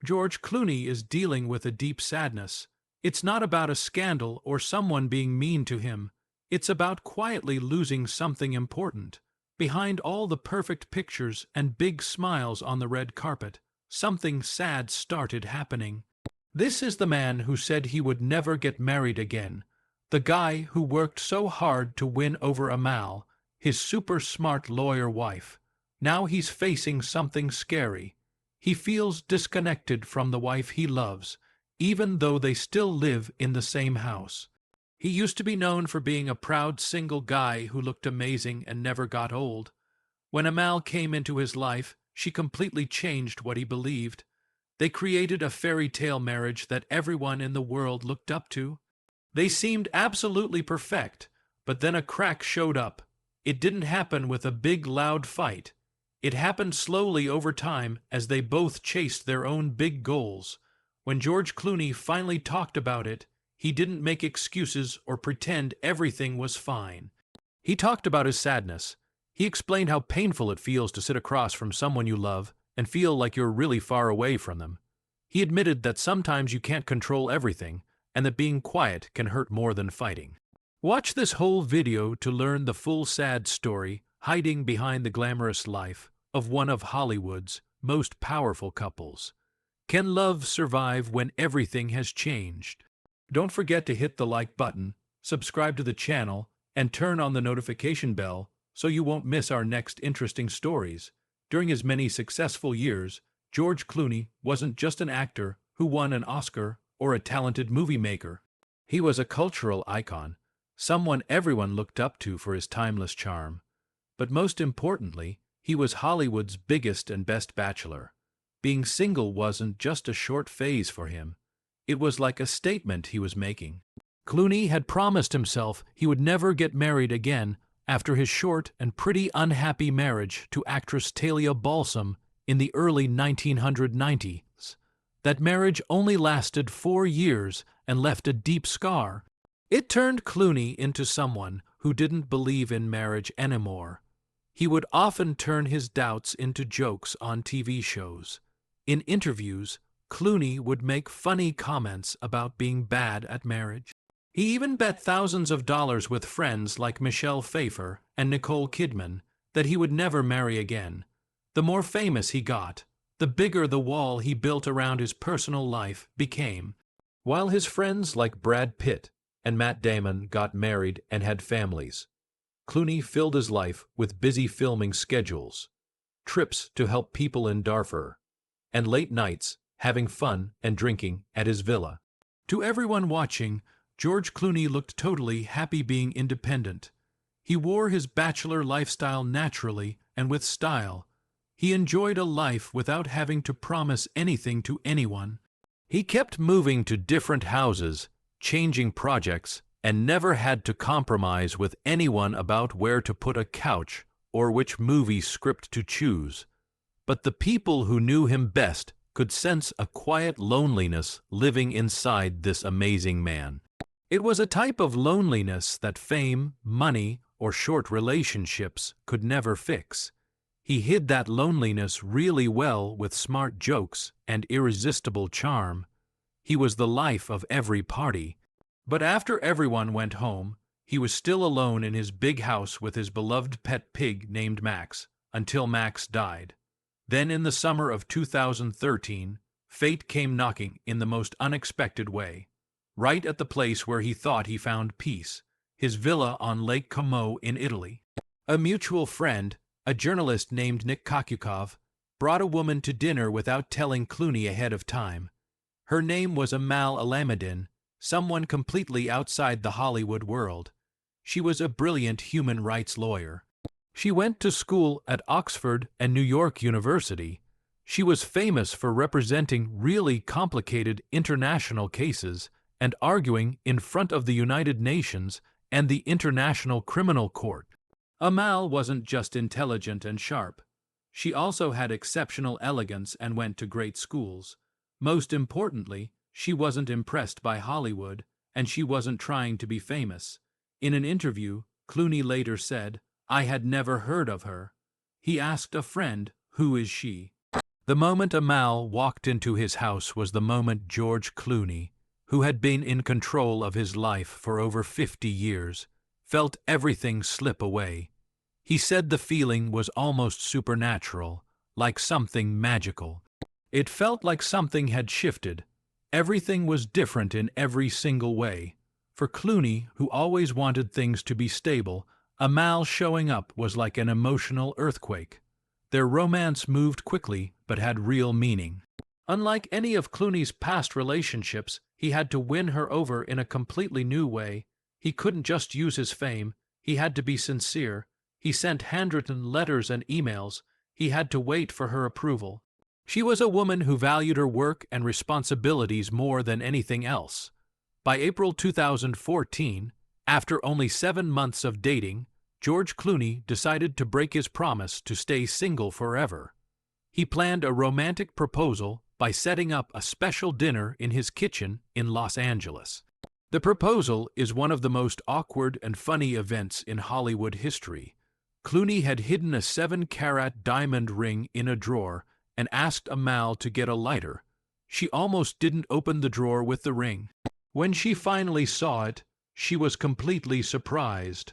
George Clooney is dealing with a deep sadness. It's not about a scandal or someone being mean to him. It's about quietly losing something important. Behind all the perfect pictures and big smiles on the red carpet, something sad started happening. This is the man who said he would never get married again. The guy who worked so hard to win over Amal, his super smart lawyer wife. Now he's facing something scary. He feels disconnected from the wife he loves, even though they still live in the same house. He used to be known for being a proud single guy who looked amazing and never got old. When Amal came into his life, she completely changed what he believed. They created a fairy tale marriage that everyone in the world looked up to. They seemed absolutely perfect, but then a crack showed up. It didn't happen with a big loud fight. It happened slowly over time as they both chased their own big goals. When George Clooney finally talked about it, he didn't make excuses or pretend everything was fine. He talked about his sadness. He explained how painful it feels to sit across from someone you love and feel like you're really far away from them. He admitted that sometimes you can't control everything, and that being quiet can hurt more than fighting. Watch this whole video to learn the full sad story hiding behind the glamorous life of one of Hollywood's most powerful couples. Can love survive when everything has changed? Don't forget to hit the like button, subscribe to the channel, and turn on the notification bell so you won't miss our next interesting stories. During his many successful years, George Clooney wasn't just an actor who won an Oscar or a talented movie maker. He was a cultural icon, someone everyone looked up to for his timeless charm. But most importantly, he was Hollywood's biggest and best bachelor. Being single wasn't just a short phase for him. It was like a statement he was making. Clooney had promised himself he would never get married again after his short and pretty unhappy marriage to actress Talia Balsam in the early 1990s. That marriage only lasted 4 years and left a deep scar. It turned Clooney into someone who didn't believe in marriage anymore. He would often turn his doubts into jokes on TV shows. In interviews, Clooney would make funny comments about being bad at marriage. He even bet thousands of dollars with friends like Michelle Pfeiffer and Nicole Kidman that he would never marry again. The more famous he got, the bigger the wall he built around his personal life became. While his friends like Brad Pitt and Matt Damon got married and had families, Clooney filled his life with busy filming schedules, trips to help people in Darfur, and late nights having fun and drinking at his villa. To everyone watching, George Clooney looked totally happy being independent. He wore his bachelor lifestyle naturally and with style. He enjoyed a life without having to promise anything to anyone. He kept moving to different houses, changing projects, and never had to compromise with anyone about where to put a couch or which movie script to choose. But the people who knew him best could sense a quiet loneliness living inside this amazing man. It was a type of loneliness that fame, money, or short relationships could never fix. He hid that loneliness really well with smart jokes and irresistible charm. He was the life of every party. But after everyone went home, he was still alone in his big house with his beloved pet pig named Max, until Max died. Then in the summer of 2013, fate came knocking in the most unexpected way. Right at the place where he thought he found peace, his villa on Lake Como in Italy. A mutual friend, a journalist named Nick Kakukov, brought a woman to dinner without telling Clooney ahead of time. Her name was Amal Alameddin, someone completely outside the Hollywood world. She was a brilliant human rights lawyer. She went to school at Oxford and New York University. She was famous for representing really complicated international cases and arguing in front of the United Nations and the International Criminal Court. Amal wasn't just intelligent and sharp. She also had exceptional elegance and went to great schools. Most importantly, she wasn't impressed by Hollywood, and she wasn't trying to be famous. In an interview, Clooney later said, "I had never heard of her." He asked a friend, "Who is she?" The moment Amal walked into his house was the moment George Clooney, who had been in control of his life for over 50 years, felt everything slip away. He said the feeling was almost supernatural, like something magical. It felt like something had shifted. Everything was different in every single way. For Clooney, who always wanted things to be stable, Amal showing up was like an emotional earthquake. Their romance moved quickly, but had real meaning. Unlike any of Clooney's past relationships, he had to win her over in a completely new way. He couldn't just use his fame, he had to be sincere. He sent handwritten letters and emails. He had to wait for her approval. She was a woman who valued her work and responsibilities more than anything else. By April 2014, after only 7 months of dating, George Clooney decided to break his promise to stay single forever. He planned a romantic proposal by setting up a special dinner in his kitchen in Los Angeles. The proposal is one of the most awkward and funny events in Hollywood history. Clooney had hidden a 7-carat diamond ring in a drawer and asked Amal to get a lighter. She almost didn't open the drawer with the ring. When she finally saw it, she was completely surprised.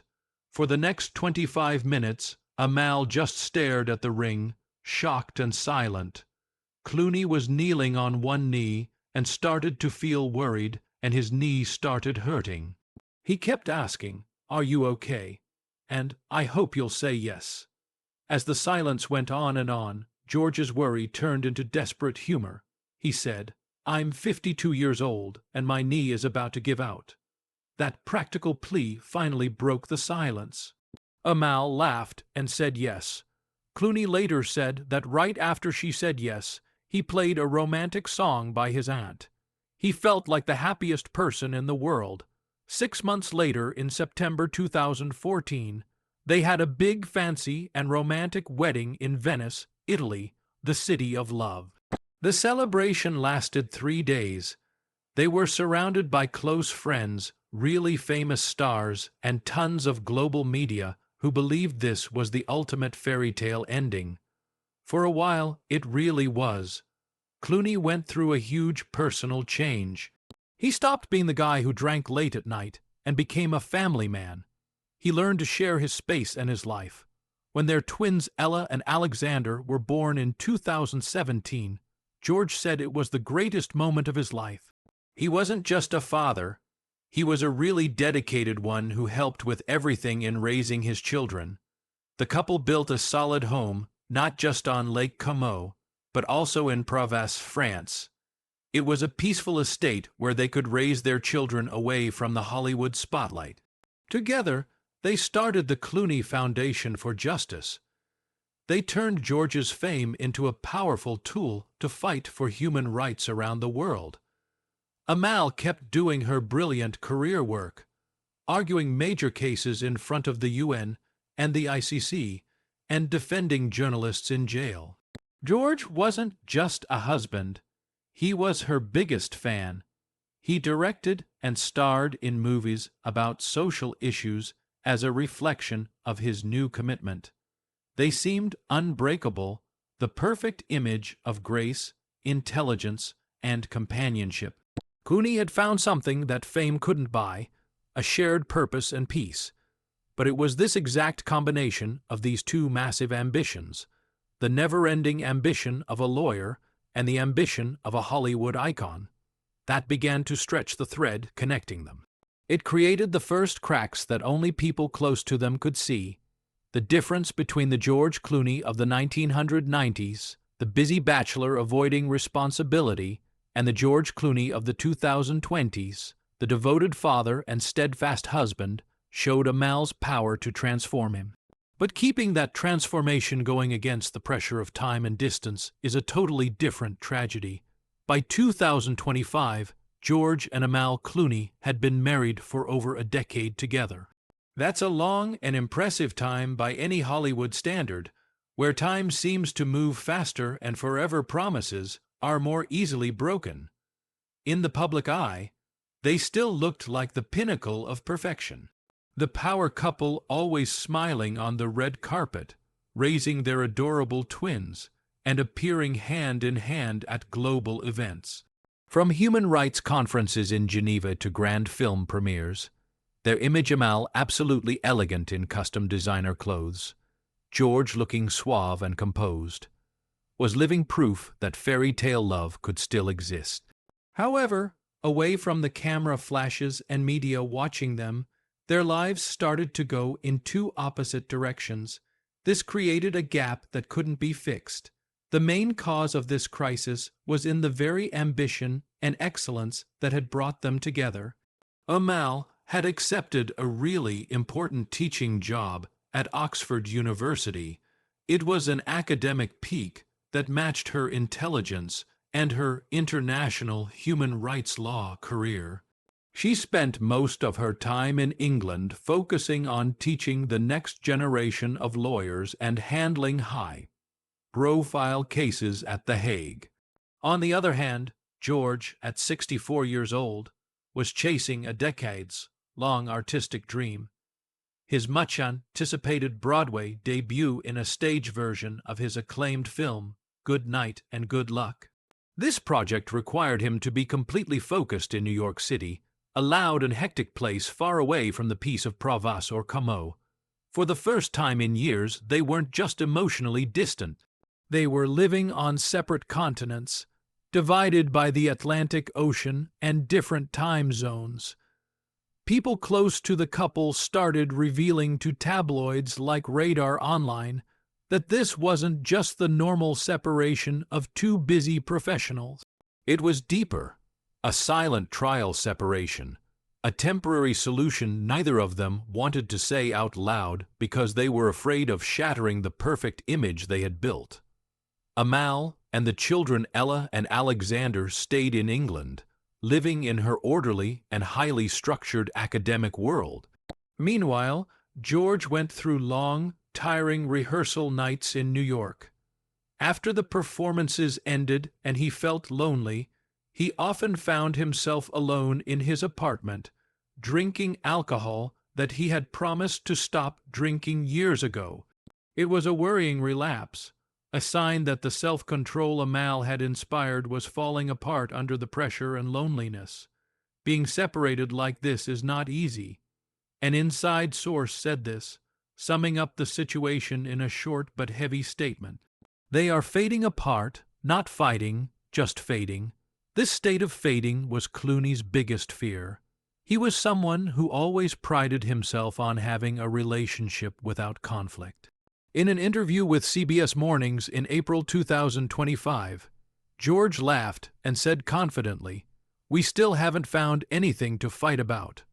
For the next 25 minutes, Amal just stared at the ring, shocked and silent. Clooney was kneeling on one knee and started to feel worried, and his knee started hurting. He kept asking, "Are you okay?" and "I hope you'll say yes." As the silence went on and on, George's worry turned into desperate humor. He said, "I'm 52 years old, and my knee is about to give out." That practical plea finally broke the silence. Amal laughed and said yes. Clooney later said that right after she said yes, he played a romantic song by his aunt. He felt like the happiest person in the world. 6 months later, in September 2014, they had a big, fancy, and romantic wedding in Venice, Italy, the city of love. The celebration lasted 3 days. They were surrounded by close friends, really famous stars, and tons of global media who believed this was the ultimate fairy tale ending. For a while, it really was. Clooney went through a huge personal change. He stopped being the guy who drank late at night and became a family man. He learned to share his space and his life. When their twins Ella and Alexander were born in 2017, George said it was the greatest moment of his life. He wasn't just a father. He was a really dedicated one who helped with everything in raising his children. The couple built a solid home, not just on Lake Como, but also in Provence, France. It was a peaceful estate where they could raise their children away from the Hollywood spotlight. Together, they started the Clooney Foundation for Justice. They turned George's fame into a powerful tool to fight for human rights around the world. Amal kept doing her brilliant career work, arguing major cases in front of the UN and the ICC, and defending journalists in jail. George wasn't just a husband. He was her biggest fan. He directed and starred in movies about social issues as a reflection of his new commitment. They seemed unbreakable, the perfect image of grace, intelligence, and companionship. Clooney had found something that fame couldn't buy, a shared purpose and peace. But it was this exact combination of these two massive ambitions, the never-ending ambition of a lawyer and the ambition of a Hollywood icon, that began to stretch the thread connecting them. It created the first cracks that only people close to them could see, the difference between the George Clooney of the 1990s, the busy bachelor avoiding responsibility, and the George Clooney of the 2020s, the devoted father and steadfast husband, showed Amal's power to transform him. But keeping that transformation going against the pressure of time and distance is a totally different tragedy. By 2025, George and Amal Clooney had been married for over a decade together. That's a long and impressive time by any Hollywood standard, where time seems to move faster and forever promises are more easily broken. In the public eye, they still looked like the pinnacle of perfection. The power couple always smiling on the red carpet, raising their adorable twins, and appearing hand in hand at global events. From human rights conferences in Geneva to grand film premieres, their image Amal absolutely elegant in custom designer clothes, George looking suave and composed, was living proof that fairy tale love could still exist. However, away from the camera flashes and media watching them, their lives started to go in two opposite directions. This created a gap that couldn't be fixed. The main cause of this crisis was in the very ambition and excellence that had brought them together. Amal had accepted a really important teaching job at Oxford University. It was an academic peak that matched her intelligence and her international human rights law career. She spent most of her time in England focusing on teaching the next generation of lawyers and handling high-profile cases at The Hague. On the other hand, George, at 64 years old, was chasing a decades-long artistic dream. His much-anticipated Broadway debut in a stage version of his acclaimed film, Good Night and Good Luck. This project required him to be completely focused in New York City, a loud and hectic place far away from the peace of Provence or Como. For the first time in years, they weren't just emotionally distant. They were living on separate continents, divided by the Atlantic Ocean and different time zones. People close to the couple started revealing to tabloids like Radar Online that this wasn't just the normal separation of two busy professionals. It was deeper, a silent trial separation, a temporary solution neither of them wanted to say out loud because they were afraid of shattering the perfect image they had built. Amal and the children Ella and Alexander stayed in England, living in her orderly and highly structured academic world. Meanwhile, George went through long, tiring rehearsal nights in New York. After the performances ended and he felt lonely, he often found himself alone in his apartment, drinking alcohol that he had promised to stop drinking years ago. It was a worrying relapse, a sign that the self-control Amal had inspired was falling apart under the pressure and loneliness. Being separated like this is not easy. An inside source said this, summing up the situation in a short but heavy statement. They are fading apart, not fighting, just fading. This state of fading was Clooney's biggest fear. He was someone who always prided himself on having a relationship without conflict. In an interview with CBS Mornings in April 2025, George laughed and said confidently, "We still haven't found anything to fight about."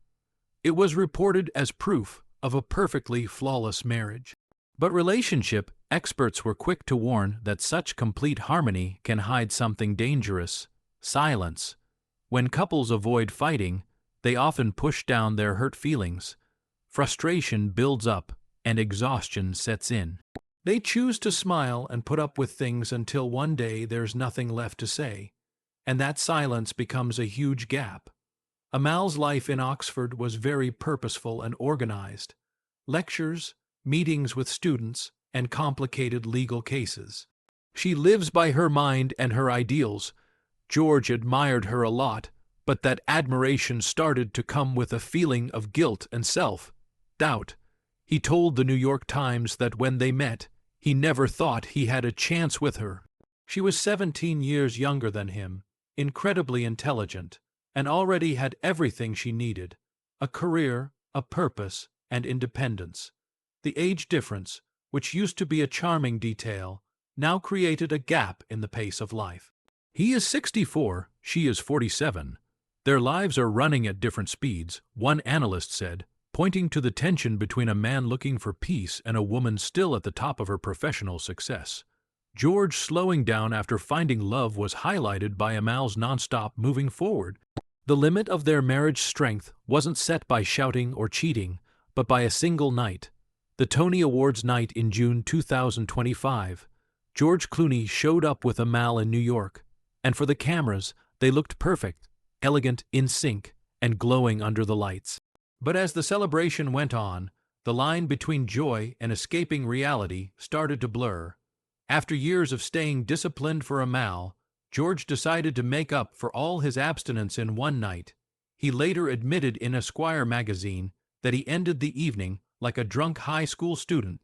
It was reported as proof of a perfectly flawless marriage. But relationship experts were quick to warn that such complete harmony can hide something dangerous: silence. When couples avoid fighting, they often push down their hurt feelings. Frustration builds up, and exhaustion sets in. They choose to smile and put up with things until one day there's nothing left to say, and that silence becomes a huge gap. Amal's life in Oxford was very purposeful and organized. Lectures, meetings with students, and complicated legal cases. She lives by her mind and her ideals. George admired her a lot, but that admiration started to come with a feeling of guilt and self-doubt. He told the New York Times that when they met, he never thought he had a chance with her. She was 17 years younger than him, incredibly intelligent, and already had everything she needed: a career, a purpose, and independence. The age difference, which used to be a charming detail, now created a gap in the pace of life. He is 64, she is 47. Their lives are running at different speeds, one analyst said, pointing to the tension between a man looking for peace and a woman still at the top of her professional success. George slowing down after finding love was highlighted by Amal's nonstop moving forward. The limit of their marriage strength wasn't set by shouting or cheating, but by a single night. The Tony Awards night in June 2025. George Clooney showed up with Amal in New York, and for the cameras, they looked perfect, elegant, in sync, and glowing under the lights. But as the celebration went on, the line between joy and escaping reality started to blur. After years of staying disciplined for Amal, George decided to make up for all his abstinence in one night. He later admitted in Esquire magazine that he ended the evening like a drunk high school student.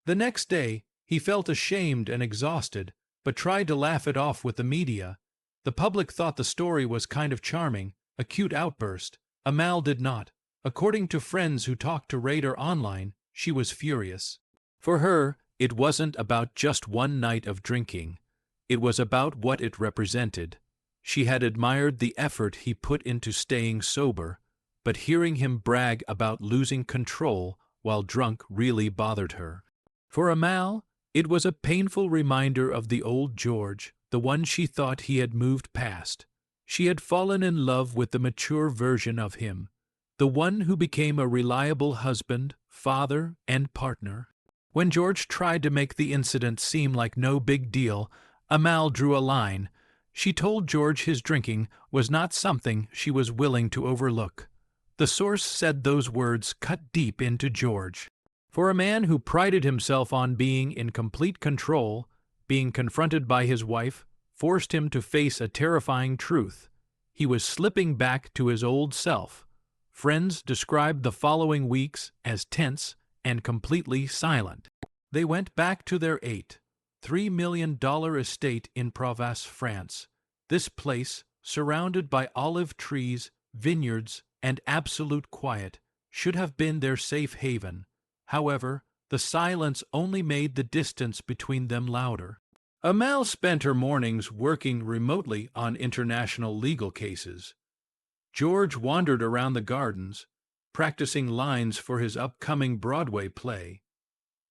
The next day, he felt ashamed and exhausted, but tried to laugh it off with the media. The public thought the story was kind of charming, a cute outburst. Amal did not. According to friends who talked to Raider online, she was furious. For her, it wasn't about just one night of drinking. It was about what it represented. She had admired the effort he put into staying sober, but hearing him brag about losing control while drunk really bothered her. For Amal, it was a painful reminder of the old George, the one she thought he had moved past. She had fallen in love with the mature version of him, the one who became a reliable husband, father, and partner. When George tried to make the incident seem like no big deal, Amal drew a line. She told George his drinking was not something she was willing to overlook. The source said those words cut deep into George. For a man who prided himself on being in complete control, being confronted by his wife forced him to face a terrifying truth. He was slipping back to his old self. Friends described the following weeks as tense and completely silent. They went back to their $3 million estate in Provence, France. This place, surrounded by olive trees, vineyards, and absolute quiet, should have been their safe haven. However, the silence only made the distance between them louder. Amal spent her mornings working remotely on international legal cases. George wandered around the gardens, practicing lines for his upcoming Broadway play.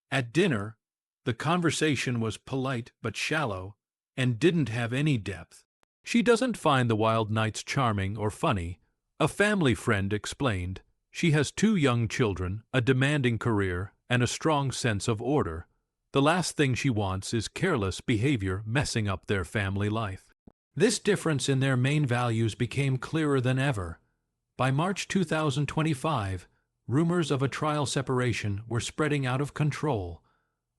At dinner, the conversation was polite but shallow, and didn't have any depth. "She doesn't find the wild nights charming or funny," a family friend explained. "She has 2 young children, a demanding career, and a strong sense of order. The last thing she wants is careless behavior messing up their family life." This difference in their main values became clearer than ever. By March 2025, rumors of a trial separation were spreading out of control.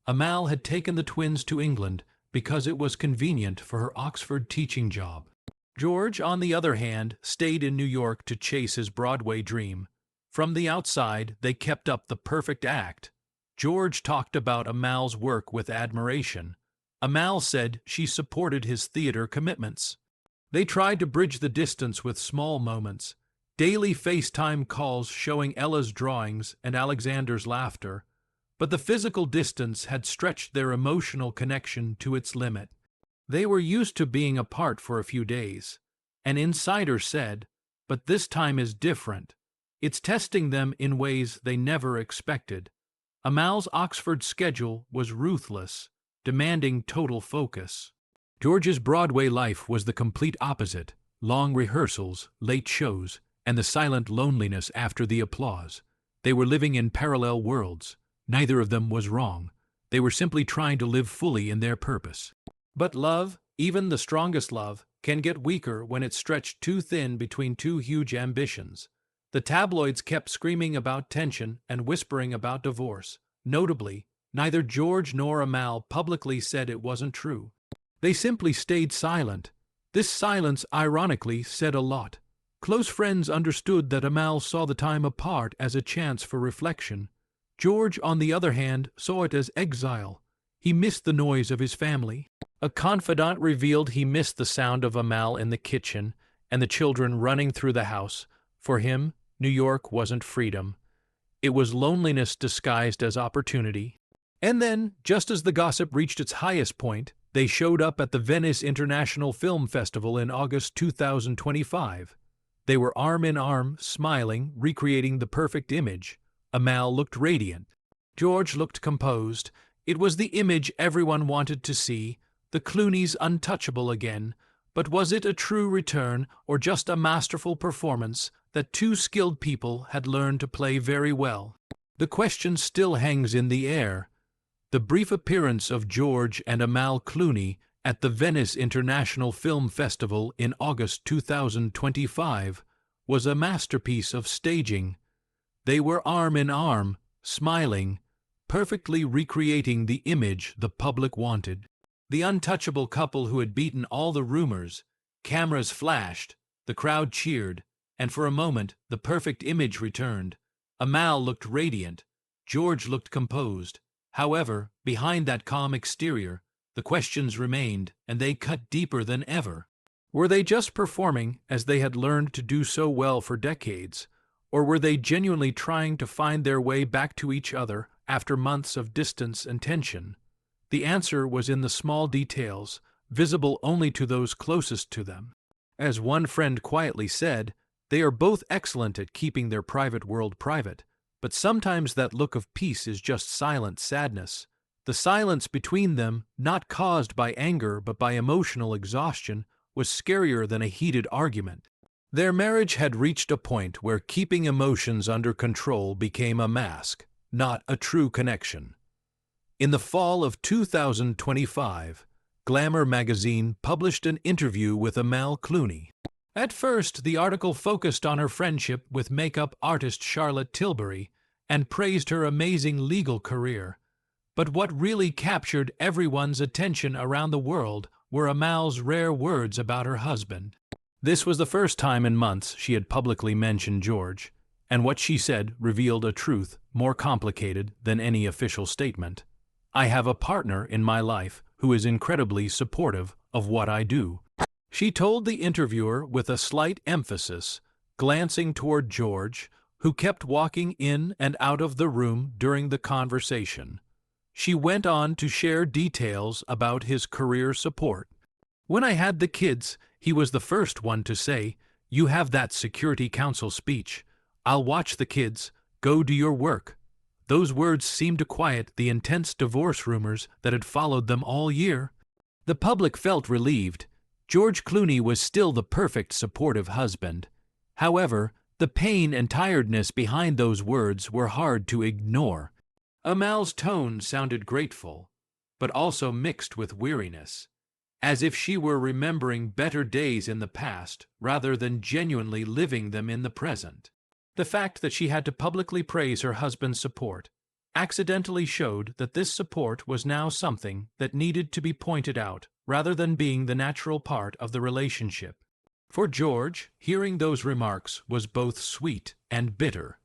Amal had taken the twins to England because it was convenient for her Oxford teaching job. George, on the other hand, stayed in New York to chase his Broadway dream. From the outside, they kept up the perfect act. George talked about Amal's work with admiration. Amal said she supported his theater commitments. They tried to bridge the distance with small moments, daily FaceTime calls showing Ella's drawings and Alexander's laughter, but the physical distance had stretched their emotional connection to its limit. They were used to being apart for a few days. An insider said, "But this time is different. It's testing them in ways they never expected." Amal's Oxford schedule was ruthless, demanding total focus. George's Broadway life was the complete opposite: long rehearsals, late shows, and the silent loneliness after the applause. They were living in parallel worlds. Neither of them was wrong. They were simply trying to live fully in their purpose. But love, even the strongest love, can get weaker when it's stretched too thin between 2 huge ambitions. The tabloids kept screaming about tension and whispering about divorce. Notably, neither George nor Amal publicly said it wasn't true. They simply stayed silent. This silence, ironically, said a lot. Close friends understood that Amal saw the time apart as a chance for reflection. George, on the other hand, saw it as exile. He missed the noise of his family. A confidant revealed he missed the sound of Amal in the kitchen and the children running through the house. For him, New York wasn't freedom. It was loneliness disguised as opportunity. And then, just as the gossip reached its highest point, they showed up at the Venice International Film Festival in August 2025. They were arm in arm, smiling, recreating the perfect image. Amal looked radiant. George looked composed. It was the image everyone wanted to see, the Clooneys untouchable again. But was it a true return, or just a masterful performance that 2 skilled people had learned to play very well? The question still hangs in the air. The brief appearance of George and Amal Clooney at the Venice International Film Festival in August 2025 was a masterpiece of staging. They were arm in arm, smiling, perfectly recreating the image the public wanted. The untouchable couple who had beaten all the rumors. Cameras flashed, the crowd cheered, and for a moment the perfect image returned. Amal looked radiant. George looked composed. However, behind that calm exterior, the questions remained, and they cut deeper than ever. Were they just performing as they had learned to do so well for decades, or were they genuinely trying to find their way back to each other after months of distance and tension? The answer was in the small details, visible only to those closest to them. As one friend quietly said, they are both excellent at keeping their private world private, but sometimes that look of peace is just silent sadness. The silence between them, not caused by anger but by emotional exhaustion, was scarier than a heated argument. Their marriage had reached a point where keeping emotions under control became a mask, not a true connection. In the fall of 2025, Glamour magazine published an interview with Amal Clooney. At first, the article focused on her friendship with makeup artist Charlotte Tilbury and praised her amazing legal career. But what really captured everyone's attention around the world were Amal's rare words about her husband. This was the first time in months she had publicly mentioned George, and what she said revealed a truth more complicated than any official statement. I have a partner in my life who is incredibly supportive of what I do, she told the interviewer with a slight emphasis, glancing toward George, who kept walking in and out of the room during the conversation. She went on to share details about his career support. When I had the kids, he was the first one to say, "You have that Security Council speech. I'll watch the kids. Go do your work." Those words seemed to quiet the intense divorce rumors that had followed them all year. The public felt relieved. George Clooney was still the perfect supportive husband. However, the pain and tiredness behind those words were hard to ignore. Amal's tone sounded grateful, but also mixed with weariness, as if she were remembering better days in the past rather than genuinely living them in the present. The fact that she had to publicly praise her husband's support accidentally showed that this support was now something that needed to be pointed out rather than being the natural part of the relationship. For George, hearing those remarks was both sweet and bitter.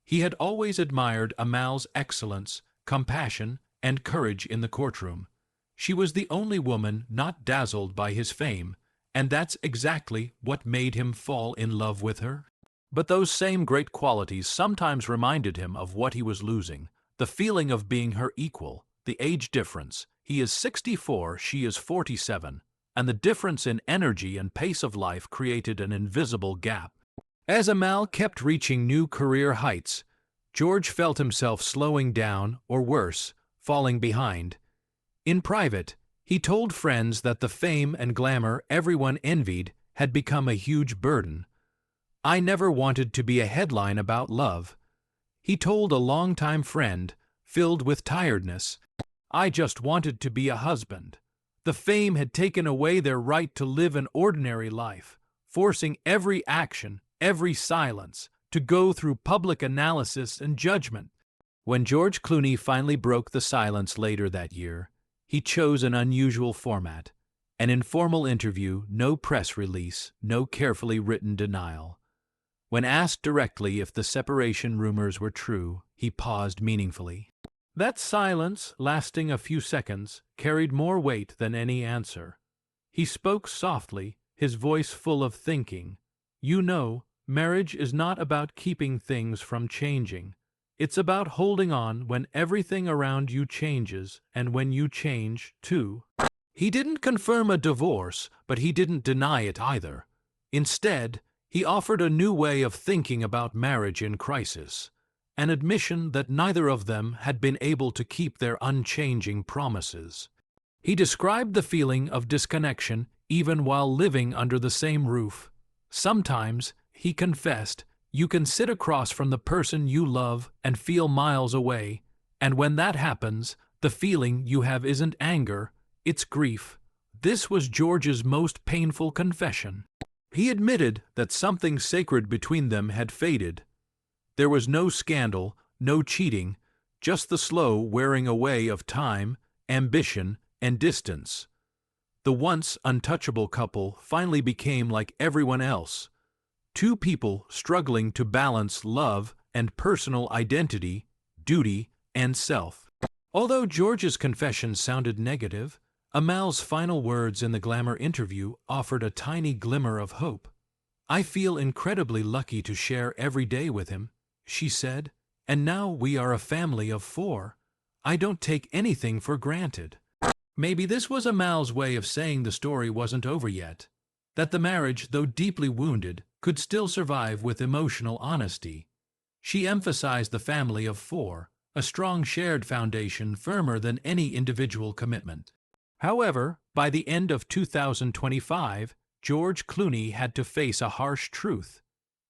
He had always admired Amal's excellence, compassion, and courage in the courtroom. She was the only woman not dazzled by his fame, and that's exactly what made him fall in love with her. But those same great qualities sometimes reminded him of what he was losing, the feeling of being her equal, the age difference. He is 64, she is 47, and the difference in energy and pace of life created an invisible gap. As Amal kept reaching new career heights, George felt himself slowing down, or worse, falling behind. In private, he told friends that the fame and glamour everyone envied had become a huge burden. "I never wanted to be a headline about love," he told a longtime friend, filled with tiredness. "I just wanted to be a husband." The fame had taken away their right to live an ordinary life, forcing every action, every silence, to go through public analysis and judgment. When George Clooney finally broke the silence later that year, he chose an unusual format, an informal interview, no press release, no carefully written denial. When asked directly if the separation rumors were true, he paused meaningfully. That silence, lasting a few seconds, carried more weight than any answer. He spoke softly, his voice full of thinking. "You know, marriage is not about keeping things from changing. It's about holding on when everything around you changes and when you change, too." He didn't confirm a divorce, but he didn't deny it either. Instead, he offered a new way of thinking about marriage in crisis, an admission that neither of them had been able to keep their unchanging promises. He described the feeling of disconnection even while living under the same roof. Sometimes, he confessed, you can sit across from the person you love and feel miles away, and when that happens, the feeling you have isn't anger, it's grief. This was George's most painful confession. He admitted that something sacred between them had faded. There was no scandal, no cheating, just the slow wearing away of time, ambition, and distance. The once untouchable couple finally became like everyone else, two people struggling to balance love and personal identity, duty and self. Although George's confession sounded negative, Amal's final words in the Glamour interview offered a tiny glimmer of hope. "I feel incredibly lucky to share every day with him," she said, "and now we are a family of 4. I don't take anything for granted." Maybe this was Amal's way of saying the story wasn't over yet, that the marriage, though deeply wounded, could still survive with emotional honesty. She emphasized the family of 4, a strong shared foundation firmer than any individual commitment. However, by the end of 2025, George Clooney had to face a harsh truth.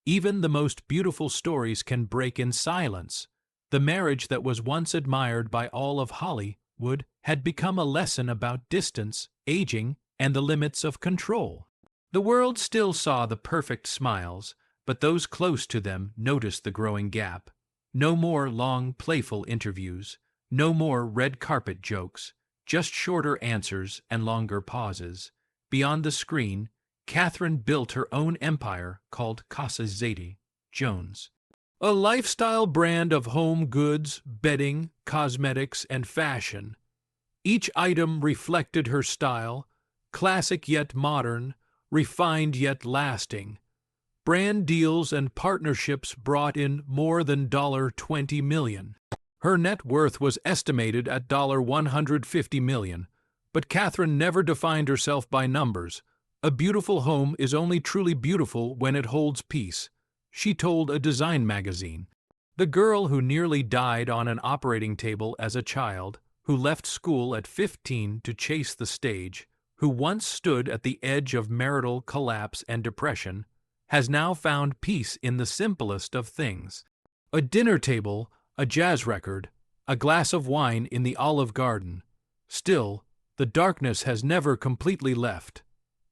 Even the most beautiful stories can break in silence. The marriage that was once admired by all of Hollywood had become a lesson about distance, aging, and the limits of control. The world still saw the perfect smiles, but those close to them noticed the growing gap. No more long, playful interviews, no more red carpet jokes, just shorter answers and longer pauses. Beyond the screen, Catherine built her own empire called Casa Zeta-Jones, a lifestyle brand of home goods, bedding, cosmetics, and fashion. Each item reflected her style, classic yet modern, refined yet lasting. Brand deals and partnerships brought in more than $20 million. Her net worth was estimated at $150 million, but Catherine never defined herself by numbers. "A beautiful home is only truly beautiful when it holds peace," she told a design magazine. The girl who nearly died on an operating table as a child, who left school at 15 to chase the stage, who once stood at the edge of marital collapse and depression, has now found peace in the simplest of things. A dinner table, a jazz record, a glass of wine in the Olive Garden. Still, the darkness has never completely left.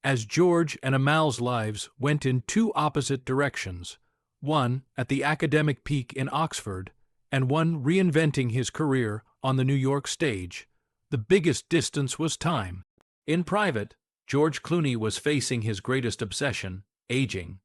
As George and Amal's lives went in two opposite directions, one at the academic peak in Oxford, and one reinventing his career on the New York stage, the biggest distance was time. In private, George Clooney was facing his greatest obsession, aging.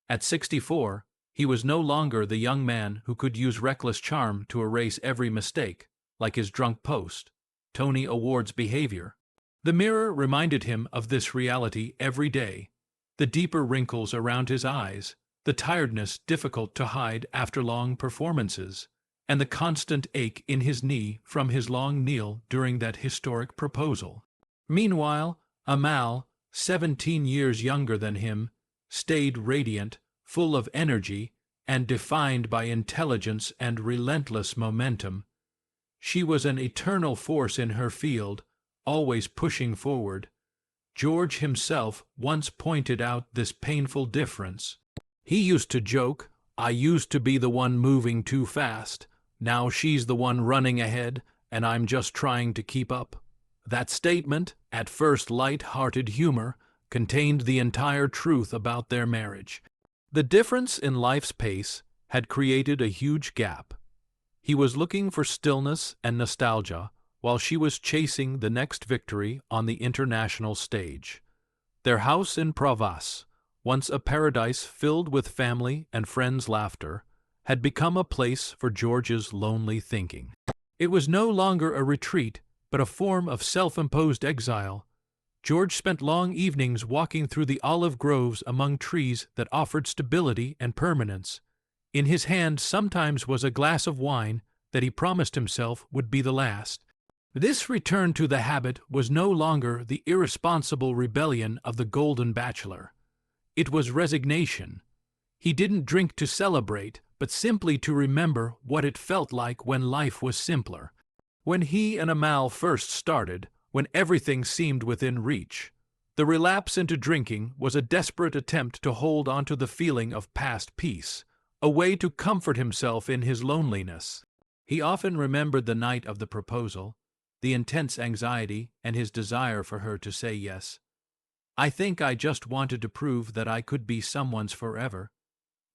At 64, he was no longer the young man who could use reckless charm to erase every mistake, like his drunk post-Tony Awards behavior. The mirror reminded him of this reality every day. The deeper wrinkles around his eyes, the tiredness difficult to hide after long performances, and the constant ache in his knee from his long kneel during that historic proposal. Meanwhile, Amal, 17 years younger than him, stayed radiant, full of energy, and defined by intelligence and relentless momentum. She was an eternal force in her field, always pushing forward. George himself once pointed out this painful difference. He used to joke, "I used to be the one moving too fast. Now she's the one running ahead, and I'm just trying to keep up." That statement, at first light-hearted humor, contained the entire truth about their marriage. The difference in life's pace had created a huge gap. He was looking for stillness and nostalgia, while she was chasing the next victory on the international stage. Their house in Provence, once a paradise filled with family and friends' laughter, had become a place for George's lonely thinking. It was no longer a retreat, but a form of self-imposed exile. George spent long evenings walking through the olive groves among trees that offered stability and permanence. In his hand sometimes was a glass of wine that he promised himself would be the last. This return to the habit was no longer the irresponsible rebellion of the Golden Bachelor. It was resignation. He didn't drink to celebrate, but simply to remember what it felt like when life was simpler. When he and Amal first started, when everything seemed within reach, the relapse into drinking was a desperate attempt to hold onto the feeling of past peace, a way to comfort himself in his loneliness. He often remembered the night of the proposal, the intense anxiety and his desire for her to say yes. "I think I just wanted to prove that I could be someone's forever,"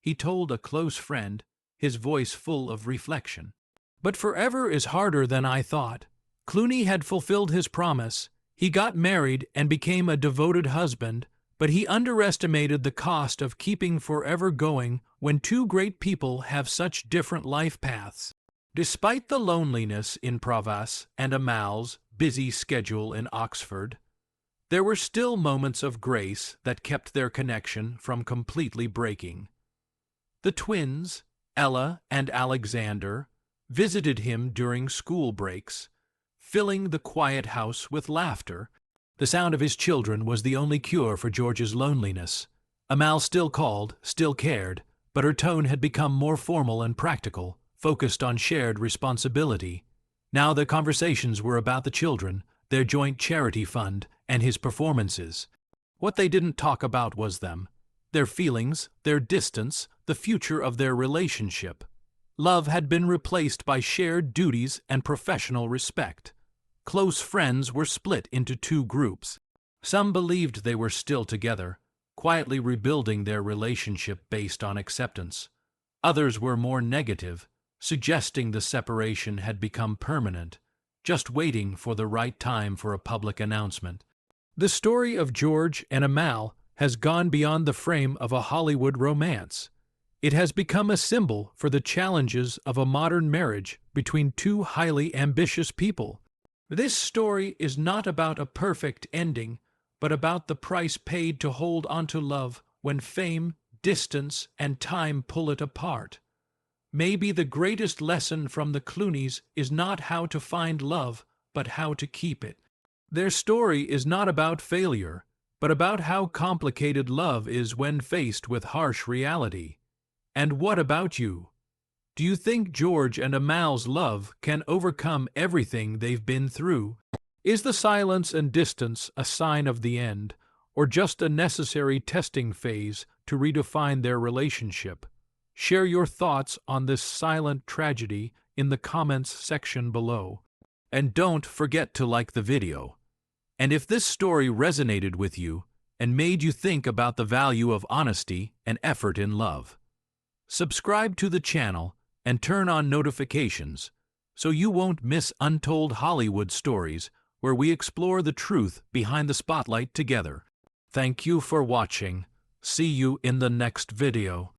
he told a close friend, his voice full of reflection. But forever is harder than I thought. Clooney had fulfilled his promise. He got married and became a devoted husband, but he underestimated the cost of keeping forever going when two great people have such different life paths. Despite the loneliness in Provence and Amal's busy schedule in Oxford, there were still moments of grace that kept their connection from completely breaking. The twins, Ella and Alexander, visited him during school breaks, filling the quiet house with laughter. The sound of his children was the only cure for George's loneliness. Amal still called, still cared, but her tone had become more formal and practical, focused on shared responsibility. Now their conversations were about the children, their joint charity fund, and his performances. What they didn't talk about was them, their feelings, their distance, the future of their relationship. Love had been replaced by shared duties and professional respect. Close friends were split into two groups. Some believed they were still together, quietly rebuilding their relationship based on acceptance. Others were more negative, suggesting the separation had become permanent, just waiting for the right time for a public announcement. The story of George and Amal has gone beyond the frame of a Hollywood romance. It has become a symbol for the challenges of a modern marriage between two highly ambitious people. This story is not about a perfect ending, but about the price paid to hold onto love when fame, distance, and time pull it apart. Maybe the greatest lesson from the Clooneys is not how to find love, but how to keep it. Their story is not about failure, but about how complicated love is when faced with harsh reality. And what about you? Do you think George and Amal's love can overcome everything they've been through? Is the silence and distance a sign of the end, or just a necessary testing phase to redefine their relationship? Share your thoughts on this silent tragedy in the comments section below. And don't forget to like the video. And if this story resonated with you and made you think about the value of honesty and effort in love, subscribe to the channel and turn on notifications so you won't miss untold Hollywood stories where we explore the truth behind the spotlight together. Thank you for watching. See you in the next video.